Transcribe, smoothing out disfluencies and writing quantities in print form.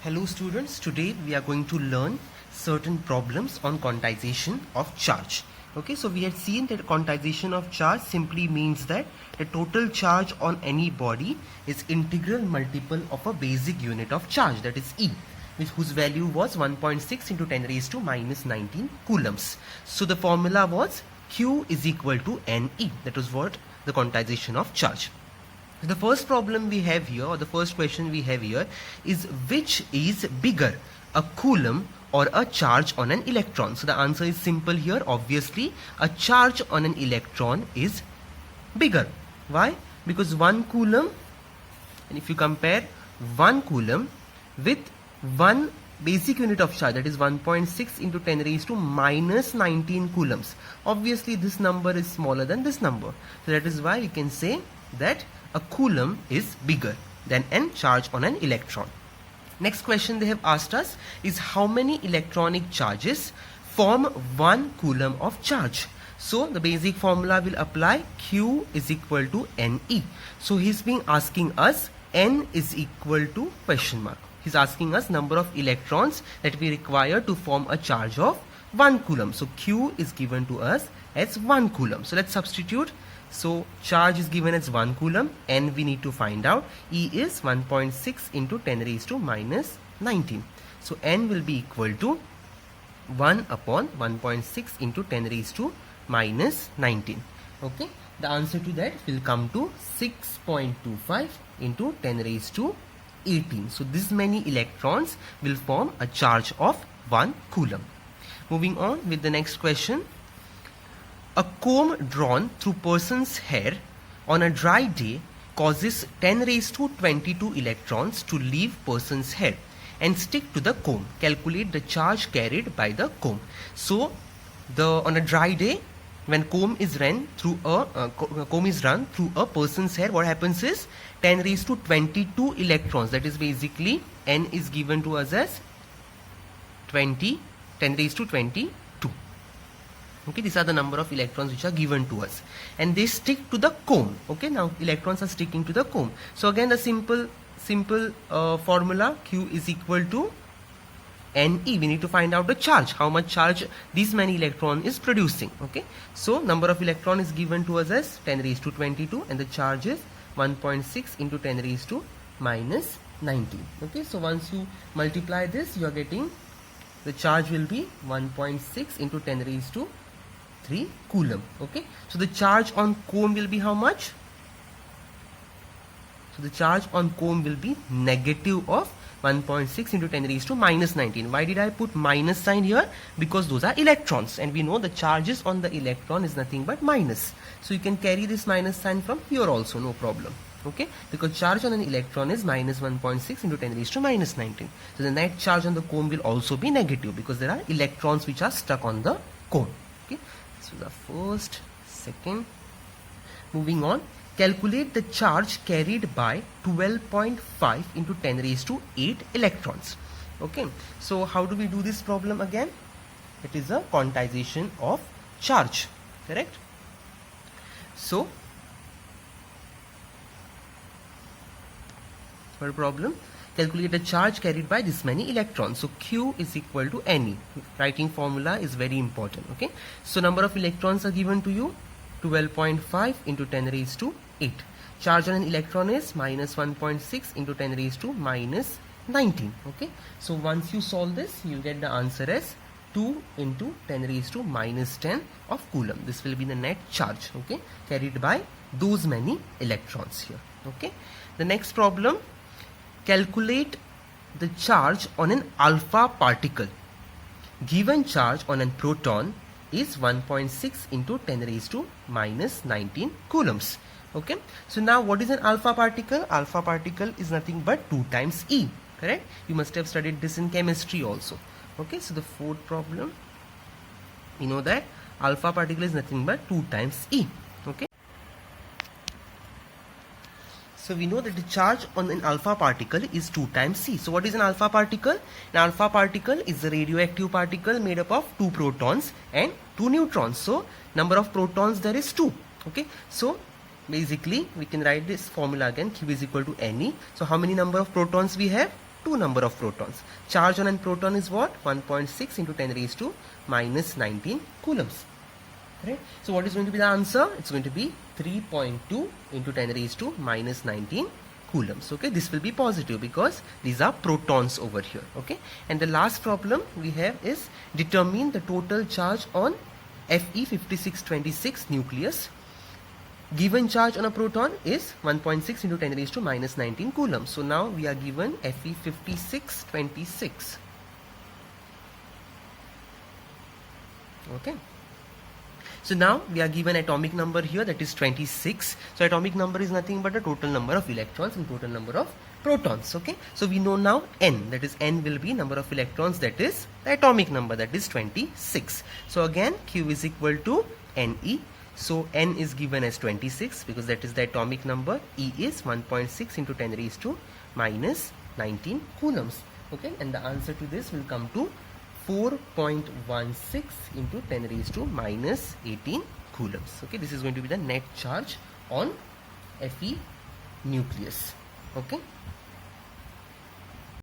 Hello students, today we are going to learn certain problems on quantization of charge. Okay, so we had seen that quantization of charge simply means that the total charge on any body is integral multiple of a basic unit of charge, that is E, whose value was 1.6 into 10 raised to minus 19 coulombs. So the formula was Q is equal to NE, that was what the quantization of charge. The first problem we have here, or the first question we have here, is which is bigger, a coulomb or a charge on an electron? So the answer is simple here. Obviously, a charge on an electron is bigger. Why? Because 1 coulomb, and if you compare 1 coulomb with 1 basic unit of charge, that is 1.6 into 10 raised to minus 19 coulombs, obviously this number is smaller than this number. So that is why we can say that a coulomb is bigger than a charge on an electron. Next question they have asked us is how many electronic charges form 1 coulomb of charge. So the basic formula will apply, Q is equal to NE. So he's been asking us N is equal to question mark. He's asking us number of electrons that we require to form a charge of 1 coulomb. So Q is given to us as 1 coulomb. So let's substitute. So charge is given as 1 coulomb, N we need to find out. E is 1.6 into 10 raised to minus 19. So N will be equal to 1 upon 1.6 into 10 raised to minus 19. Okay, the answer to that will come to 6.25 into 10 raised to 18. So this many electrons will form a charge of 1 coulomb. Moving on with the next question. A comb drawn through person's hair on a dry day causes 10 raised to 22 electrons to leave person's hair and stick to the comb. Calculate the charge carried by the comb. So on a dry day, when comb is run through a person's hair, what happens is 10 raised to 22 electrons, that is basically N is given to us as 10 raised to 22. Okay, these are the number of electrons which are given to us, and they stick to the comb. Okay, now electrons are sticking to the comb. So again, the simple formula, Q is equal to NE. We need to find out the charge, how much charge this many electron is producing. Okay, so number of electron is given to us as 10 raised to 22, and the charge is 1.6 into 10 raised to minus 19. Okay, so once you multiply this, you are getting the charge will be 1.6 into 10 raised to 3 coulomb. Okay, so the charge on comb will be how much? So the charge on comb will be negative of 1.6 into 10 raised to minus 19. Why did I put minus sign here? Because those are electrons, and we know the charges on the electron is nothing but minus. So you can carry this minus sign from here also, no problem. Okay, because charge on an electron is minus 1.6 into 10 raised to minus 19. So the net charge on the comb will also be negative because there are electrons which are stuck on the comb. Okay, so the first, second. Moving on, calculate the charge carried by 12.5 into 10 raised to 8 electrons. Okay, so how do we do this problem again? It is a quantization of charge, correct? So for problem, calculate the charge carried by this many electrons. So Q is equal to NE. Writing formula is very important. Okay, so number of electrons are given to you, 12.5 into 10 raised to 8. Charge on an electron is minus 1.6 into 10 raised to minus 19. Okay, so once you solve this, you get the answer as 2 into 10 raised to minus 10 of coulomb. This will be the net charge, okay, carried by those many electrons here. Okay, the next problem, calculate the charge on an alpha particle. Given charge on a proton is 1.6 into 10 raised to minus 19 coulombs. Okay, so now what is an alpha particle? Alpha particle is nothing but 2 times E, correct? You must have studied this in chemistry also. Okay, so the fourth problem, you know that alpha particle is nothing but 2 times E. Okay, so we know that the charge on an alpha particle is 2 times C. So what is an alpha particle? An alpha particle is a radioactive particle made up of 2 protons and 2 neutrons. So number of protons there is 2. Okay, so basically we can write this formula again, Q is equal to NE. So how many number of protons we have? 2 number of protons. Charge on a proton is what? 1.6 into 10 raised to minus 19 coulombs. Right? So what is going to be the answer? It's going to be 3.2 into 10 raised to minus 19 coulombs. Okay, this will be positive because these are protons over here. Okay, and the last problem we have is determine the total charge on Fe5626 nucleus. Given charge on a proton is 1.6 into 10 raised to minus 19 coulombs. So now we are given Fe5626. Okay. So now we are given atomic number here, that is 26. So atomic number is nothing but the total number of electrons and total number of protons. Okay. So we know now n, that is n will be number of electrons, that is the atomic number, that is 26. So again Q is equal to Ne. So n is given as 26 because that is the atomic number. E is 1.6 into 10 raised to minus 19 coulombs. Okay. And the answer to this will come to 4.16 into 10 raised to minus 18 coulombs. Okay, this is going to be the net charge on Fe nucleus. Okay.